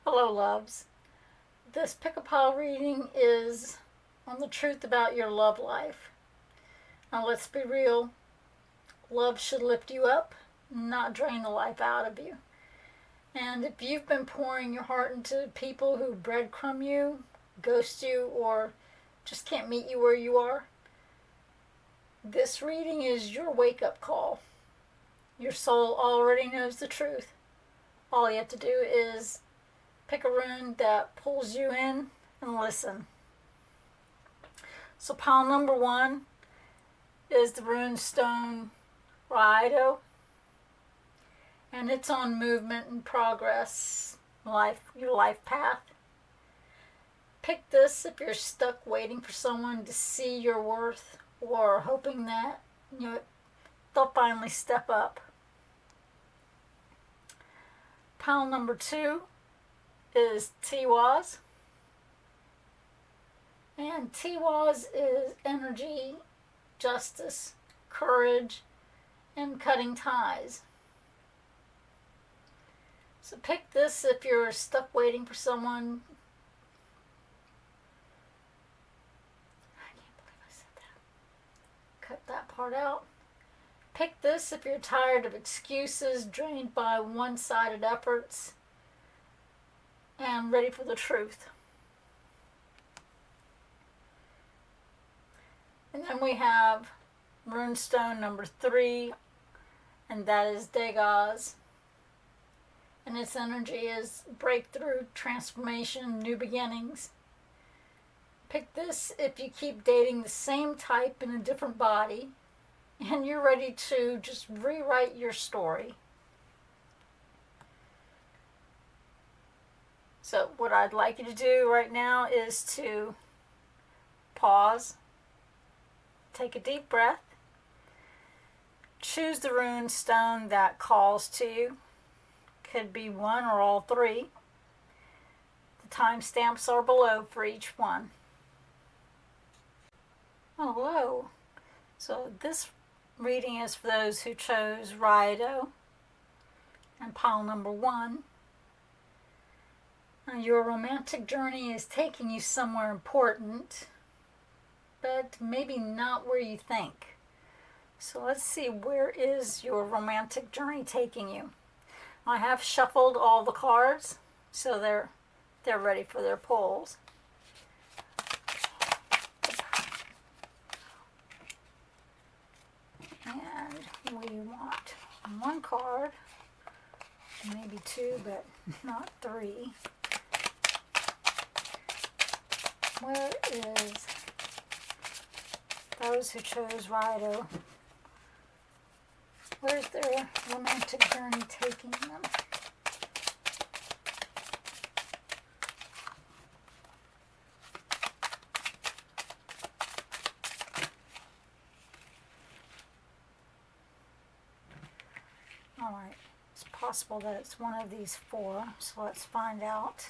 Hello, loves. This pick-a-pile reading is on the truth about your love life. Now, let's be real. Love should lift you up, not drain the life out of you. And if you've been pouring your heart into people who breadcrumb you, ghost you, or just can't meet you where you are, this reading is your wake-up call. Your soul already knows the truth. All you have to do is pick a rune that pulls you in and listen. So pile number 1 is the rune stone Mailto, and it's on movement and progress, your life path. Pick this if you're stuck waiting for someone to see your worth, or hoping that they'll finally step up. Pile number 2 is Tiwaz. And Tiwaz is energy, justice, courage, and cutting ties. So pick this if you're stuck waiting for someone. I can't believe I said that. Cut that part out. Pick this if you're tired of excuses, drained by one-sided efforts, and ready for the truth. And then we have runestone number 3, and that is Dagaz. And its energy is breakthrough, transformation, new beginnings. Pick this if you keep dating the same type in a different body, and you're ready to just rewrite your story. So what I'd like you to do right now is to pause, take a deep breath, choose the rune stone that calls to you. Could be one or all 3. The timestamps are below for each one. Hello. So this reading is for those who chose Mailto and pile number 1. Now, your romantic journey is taking you somewhere important, but maybe not where you think. So let's see, where is your romantic journey taking you? I have shuffled all the cards, so they're ready for their pulls. And we want 1 card, maybe 2, but not 3. Where is those who chose Mailto? Where's their romantic journey taking them? Alright, it's possible that it's one of these 4, so let's find out.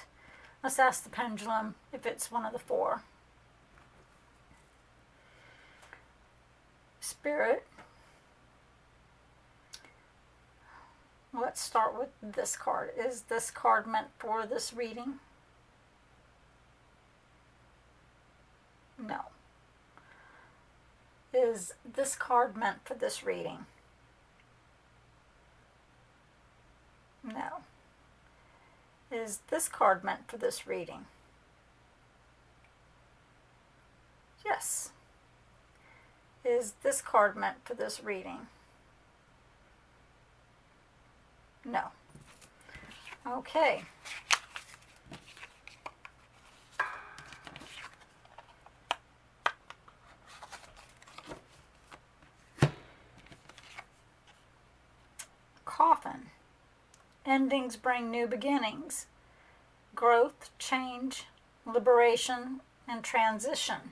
Let's ask the pendulum if it's one of the 4. Spirit. Let's start with this card. Is this card meant for this reading? No. Is this card meant for this reading? No. Is this card meant for this reading? Yes. Is this card meant for this reading? No. Okay. Coffin. Endings bring new beginnings. Growth, change, liberation, and transition.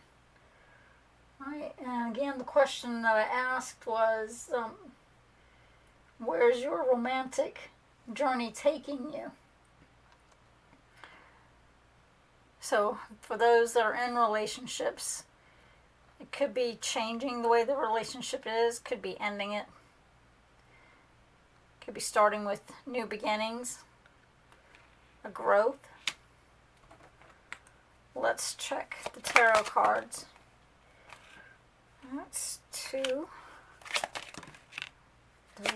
Right. And again, the question that I asked was, where's your romantic journey taking you? So for those that are in relationships, it could be changing the way the relationship is, could be ending it, could be starting with new beginnings, a growth, Let's check the tarot cards. That's 2, 3,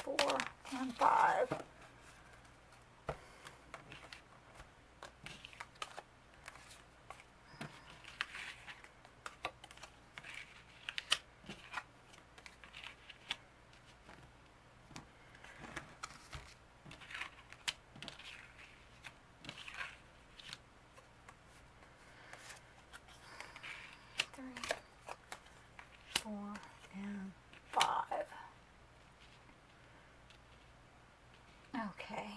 4, and 5. Three, 4, and 5. Okay.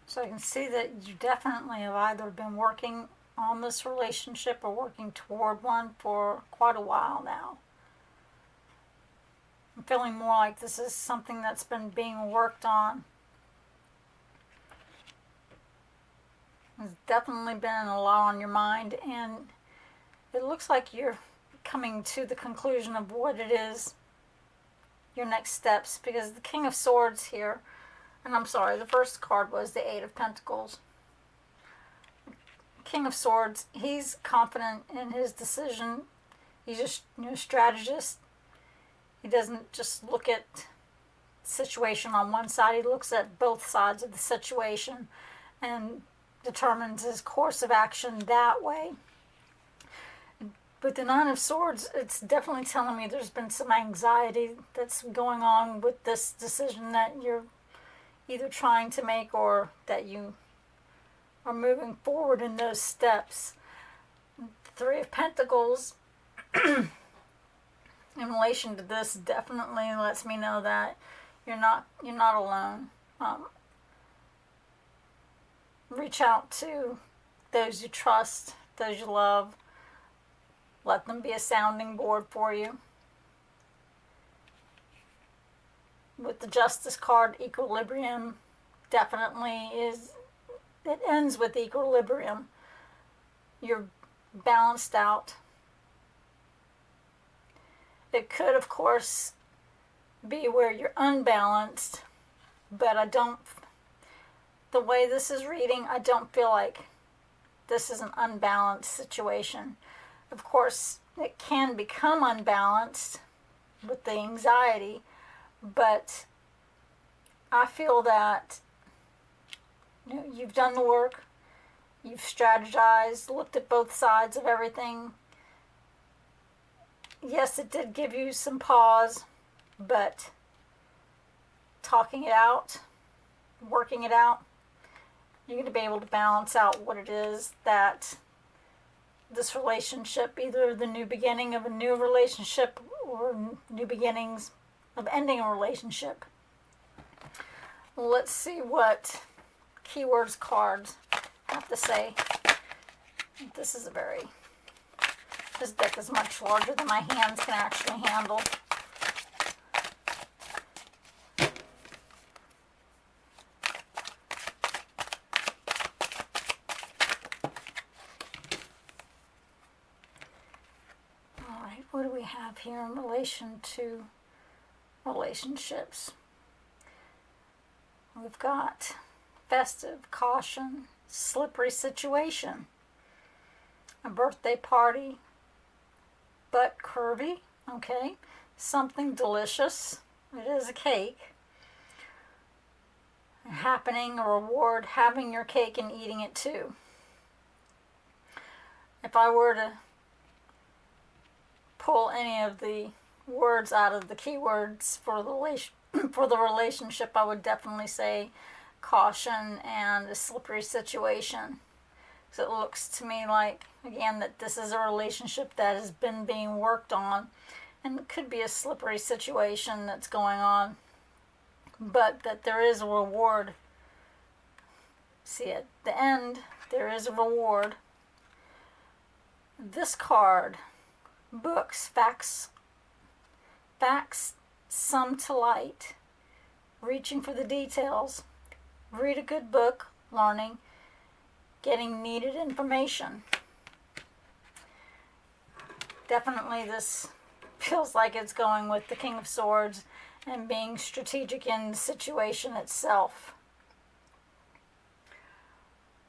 So I can see that you definitely have either been working on this relationship or working toward one for quite a while now. I'm feeling more like this is something that's been being worked on. There's definitely been a lot on your mind, and it looks like you're coming to the conclusion of what it is, your next steps, because the King of Swords here, and I'm sorry, the first card was the Eight of Pentacles. King of Swords, he's confident in his decision. He's just, strategist. He doesn't just look at the situation on one side. He looks at both sides of the situation and determines his course of action that way. But the Nine of Swords, it's definitely telling me there's been some anxiety that's going on with this decision that you're either trying to make or that you are moving forward in those steps. Three of Pentacles in relation to this definitely lets me know that you're not alone. Reach out to those you trust, those you love. Let them be a sounding board for you. With the Justice card, equilibrium definitely is, it ends with equilibrium. You're balanced out. It could, of course, be where you're unbalanced, but the way this is reading, I don't feel like this is an unbalanced situation. Of course, it can become unbalanced with the anxiety, but I feel that you've done the work, you've strategized, looked at both sides of everything. Yes, it did give you some pause, but talking it out, working it out, you're going to be able to balance out what it is that this relationship, either the new beginning of a new relationship or new beginnings of ending a relationship. Let's see what keywords cards have to say. This deck is much larger than my hands can actually handle. Alright, what do we have here in relation to relationships? We've got festive, caution, slippery situation, a birthday party, but curvy, okay, something delicious, it is a cake, happening, a reward, having your cake and eating it too. If I were to pull any of the words out of the keywords for the relationship, I would definitely say caution and a slippery situation. So it looks to me like, again, that this is a relationship that has been being worked on, and it could be a slippery situation that's going on, but that there is a reward. See, at the end, there is a reward. This card, books, facts sum to light, reaching for the details. read a good book, learning, getting needed information. Definitely this feels like it's going with the King of Swords and being strategic in the situation itself.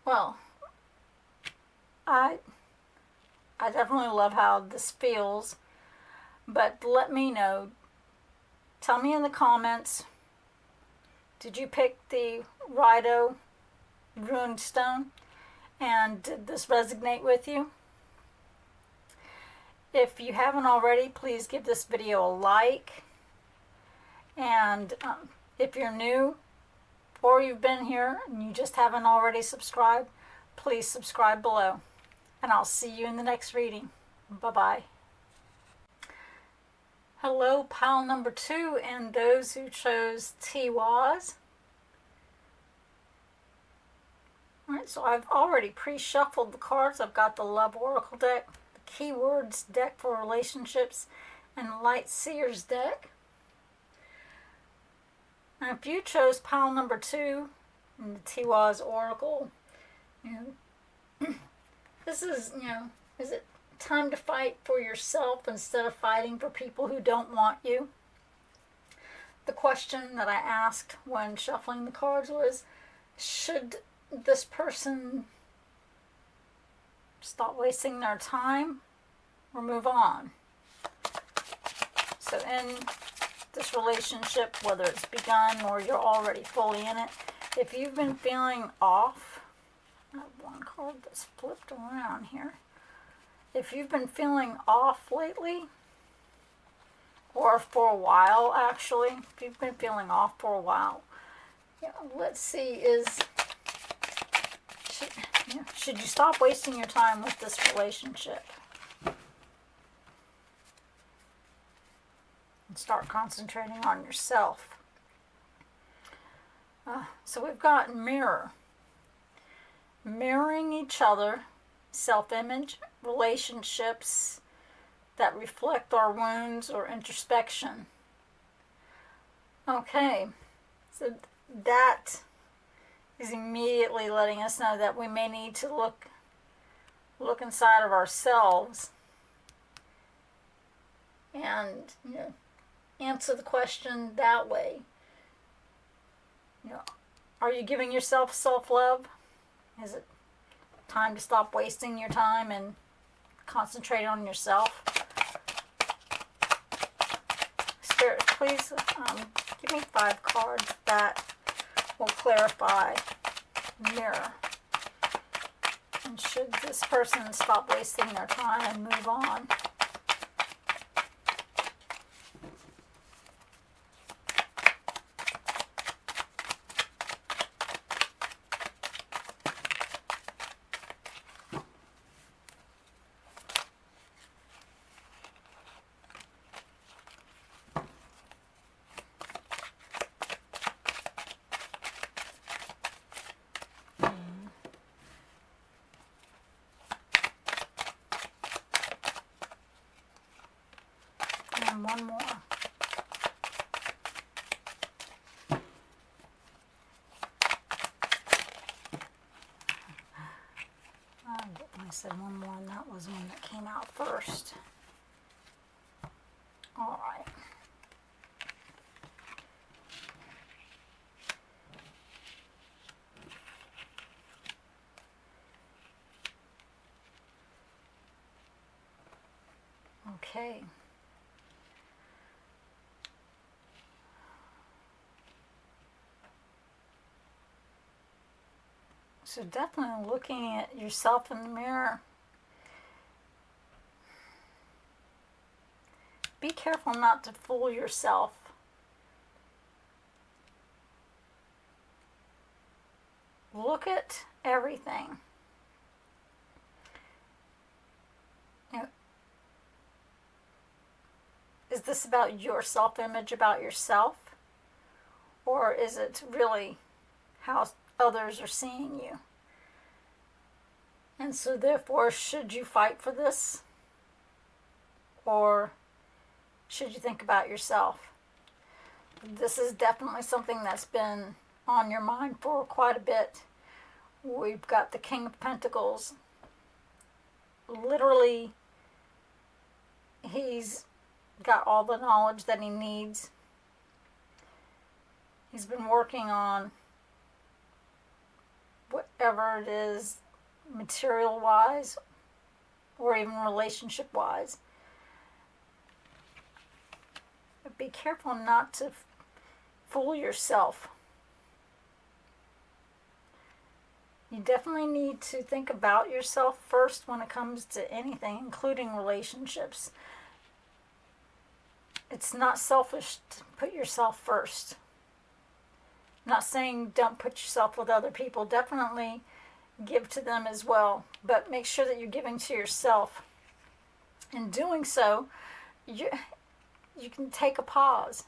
Well, I definitely love how this feels, but let me know. Tell me in the comments, did you pick the Rido Ruined Stone? And did this resonate with you? If you haven't already, please give this video a like. And if you're new or you've been here and you just haven't already subscribed, please subscribe below. And I'll see you in the next reading. Bye-bye. Hello, pile number 2 and those who chose TWAS. Alright, so I've already pre-shuffled the cards. I've got the Love Oracle deck, the Keywords deck for relationships, and Light Seers deck. And if you chose pile number 2 in the TWAS Oracle, this is, is it time to fight for yourself instead of fighting for people who don't want you? The question that I asked when shuffling the cards was, should this person stop wasting their time or move on? So in this relationship, whether it's begun or you're already fully in it, if you've been feeling off, I have one card that's flipped around here. If you've been feeling off lately, or for a while actually, if you've been feeling off for a while, let's see, should you stop wasting your time with this relationship and start concentrating on yourself? So we've got mirror. Mirroring each other, self-image, relationships that reflect our wounds or introspection. Okay, so that is immediately letting us know that we may need to look inside of ourselves and answer the question that way. Are you giving yourself self-love? Is it time to stop wasting your time and concentrate on yourself? Spirit, please give me 5 cards that will clarify mirror. And should this person stop wasting their time and move on? And one more. I said one more, and that was one that came out first. All right. Okay. So definitely looking at yourself in the mirror. Be careful not to fool yourself. Look at everything. Is this about your self-image, about yourself? Or is it really how others are seeing you? And so therefore, should you fight for this? Or should you think about yourself? This is definitely something that's been on your mind for quite a bit. We've got the King of Pentacles. Literally, he's got all the knowledge that he needs. He's been working on whatever it is, material-wise or even relationship-wise. But be careful not to fool yourself. You definitely need to think about yourself first when it comes to anything, including relationships. It's not selfish to put yourself first. I'm not saying don't put yourself with other people. Definitely give to them as well. But make sure that you're giving to yourself. In doing so, you can take a pause.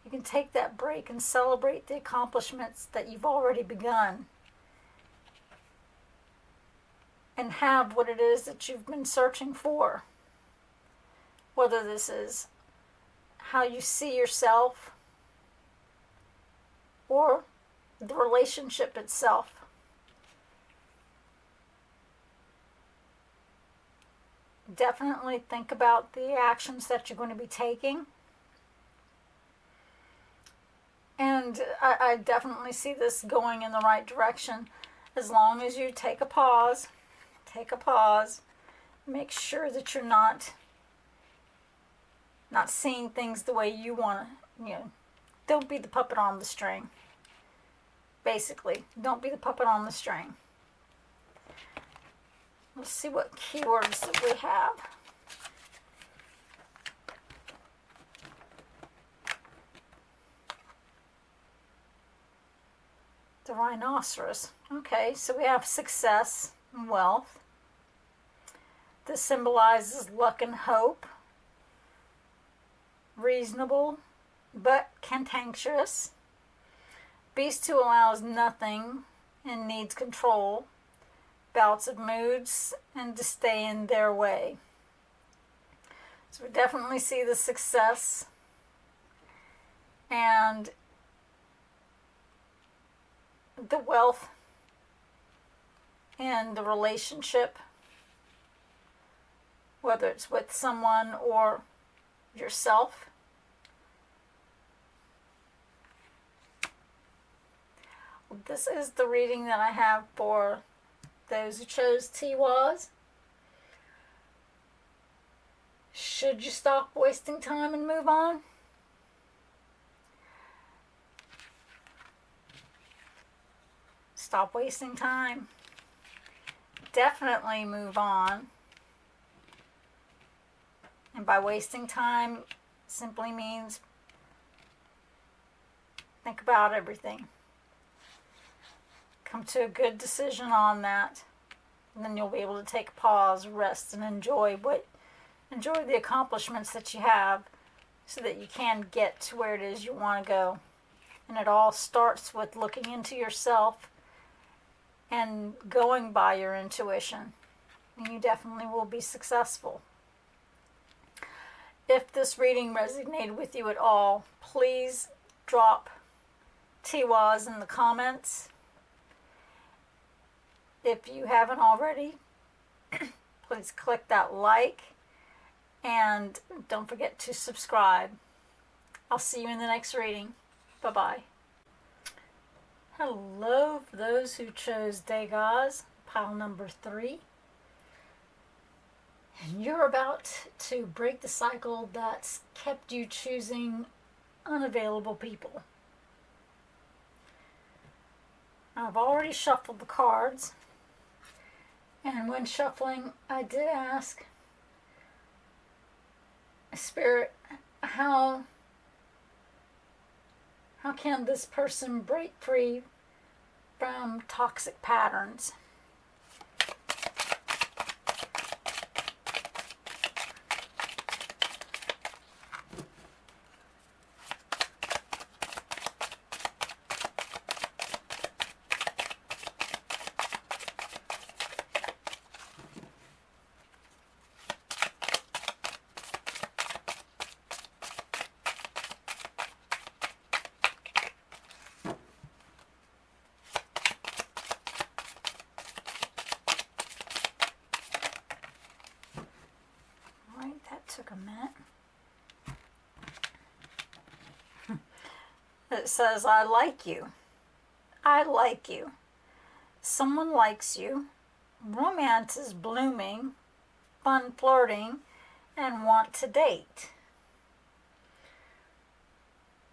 You can take that break and celebrate the accomplishments that you've already begun. And have what it is that you've been searching for. Whether this is how you see yourself or the relationship itself. Definitely think about the actions that you're going to be taking. And I definitely see this going in the right direction as long as you take a pause. Take a pause. Make sure that you're not seeing things the way you want to, don't be the puppet on the string. Basically, don't be the puppet on the string. Let's see what keywords that we have. The rhinoceros. Okay, so we have success and wealth. This symbolizes luck and hope. Reasonable, but cantankerous. Beast who allows nothing and needs control. Bouts of moods and to stay in their way. So we definitely see the success and the wealth in the relationship, whether it's with someone or yourself. This is the reading that I have for those who chose Tiwaz. Should you stop wasting time and move on? Stop wasting time. Definitely move on. And by wasting time simply means think about everything. Come to a good decision on that. And then you'll be able to take a pause, rest, and enjoy the accomplishments that you have so that you can get to where it is you want to go. And it all starts with looking into yourself and going by your intuition. And you definitely will be successful. If this reading resonated with you at all, please drop Tiwaz in the comments. If you haven't already, please click that like and don't forget to subscribe. I'll see you in the next reading. Bye-bye. Hello, for those who chose Degas, pile number 3. And you're about to break the cycle that's kept you choosing unavailable people. I've already shuffled the cards. And when shuffling, I did ask Spirit, how can this person break free from toxic patterns? It says, I like you. I like you. Someone likes you. Romance is blooming, fun flirting, and want to date.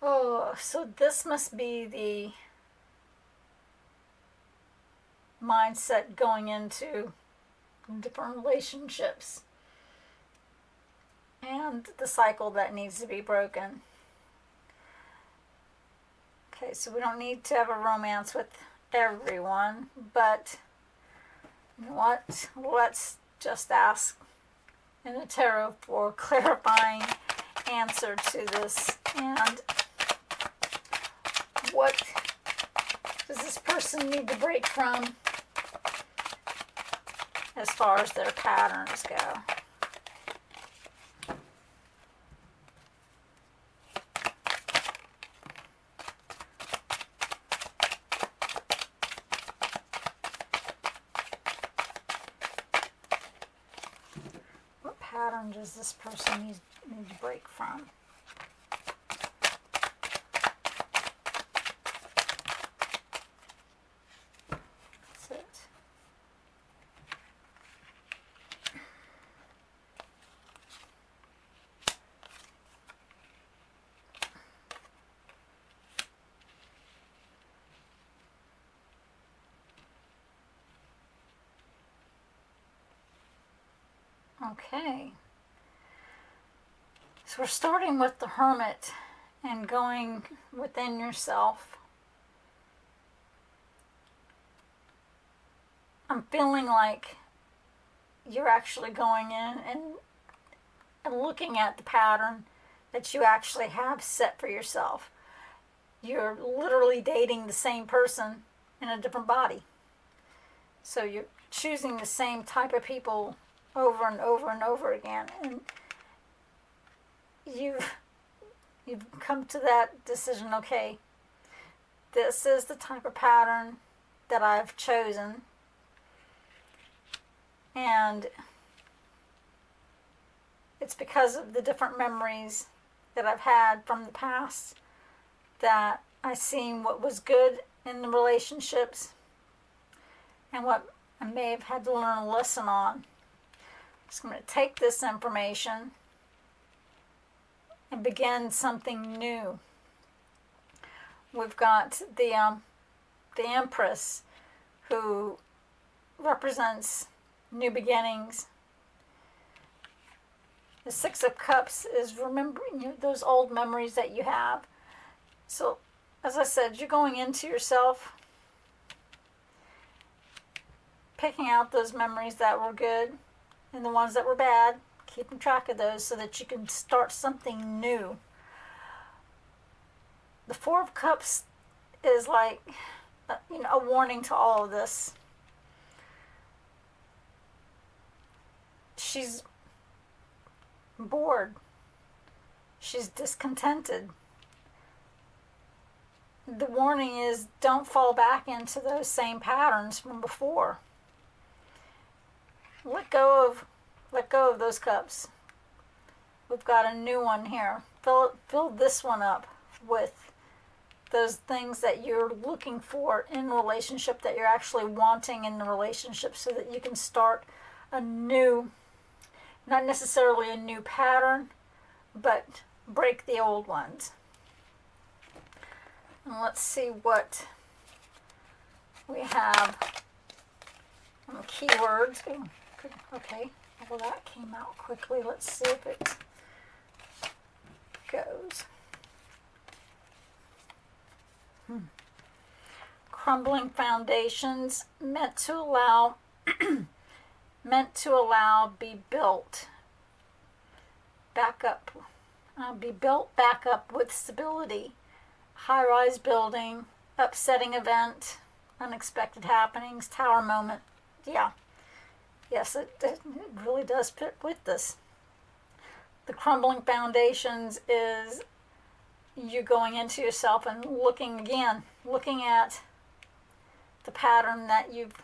Oh, so this must be the mindset going into different relationships and the cycle that needs to be broken. Okay, so we don't need to have a romance with everyone, but you know what? Let's just ask in the tarot for a clarifying answer to this. And what does this person need to break from as far as their patterns go? What pattern does this person need to break from? That's it. Okay. So we're starting with the Hermit and going within yourself. I'm feeling like you're actually going in and looking at the pattern that you actually have set for yourself. You're literally dating the same person in a different body. So you're choosing the same type of people over and over and over again. And you've come to that decision, okay, this is the type of pattern that I've chosen. And it's because of the different memories that I've had from the past that I seen what was good in the relationships and what I may have had to learn a lesson on. So I'm going to take this information and begin something new. We've got the Empress, who represents new beginnings. The Six of Cups is remembering those old memories that you have. So, as I said, you're going into yourself, picking out those memories that were good and the ones that were bad, keeping track of those so that you can start something new. The Four of Cups is like, a warning to all of this. She's bored. She's discontented. The warning is, don't fall back into those same patterns from before. Let go of those cups. We've got a new one here. Fill this one up with those things that you're looking for in a relationship, that you're actually wanting in the relationship, so that you can start a new, not necessarily a new pattern, but break the old ones. And let's see what we have. Keywords. Ooh, okay, well, that came out quickly. Let's see if it goes. Crumbling foundations, meant to allow be built back up. Be built back up with stability. High-rise building, upsetting event, unexpected happenings, tower moment. Yeah. Yes, it really does fit with this. The crumbling foundations is you going into yourself and looking at the pattern that you've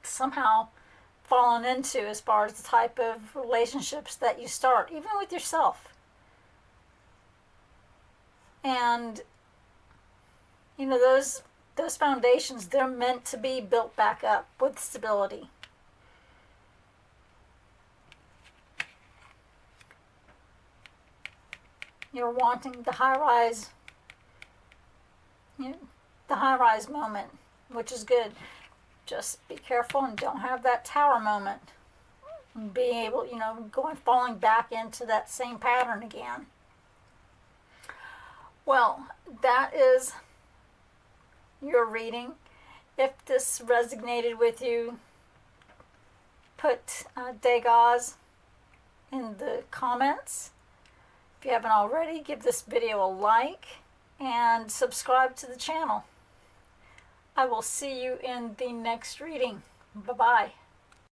somehow fallen into as far as the type of relationships that you start, even with yourself. And you know, those foundations, they're meant to be built back up with stability. You're wanting the high-rise, you know, the high-rise moment, which is good. Just be careful and don't have that tower moment. And being able, you know, falling back into that same pattern again. Well, that is your reading. If this resonated with you, put Degas in the comments. If you haven't already, give this video a like and subscribe to the channel. I will see you in the next reading. Bye-bye.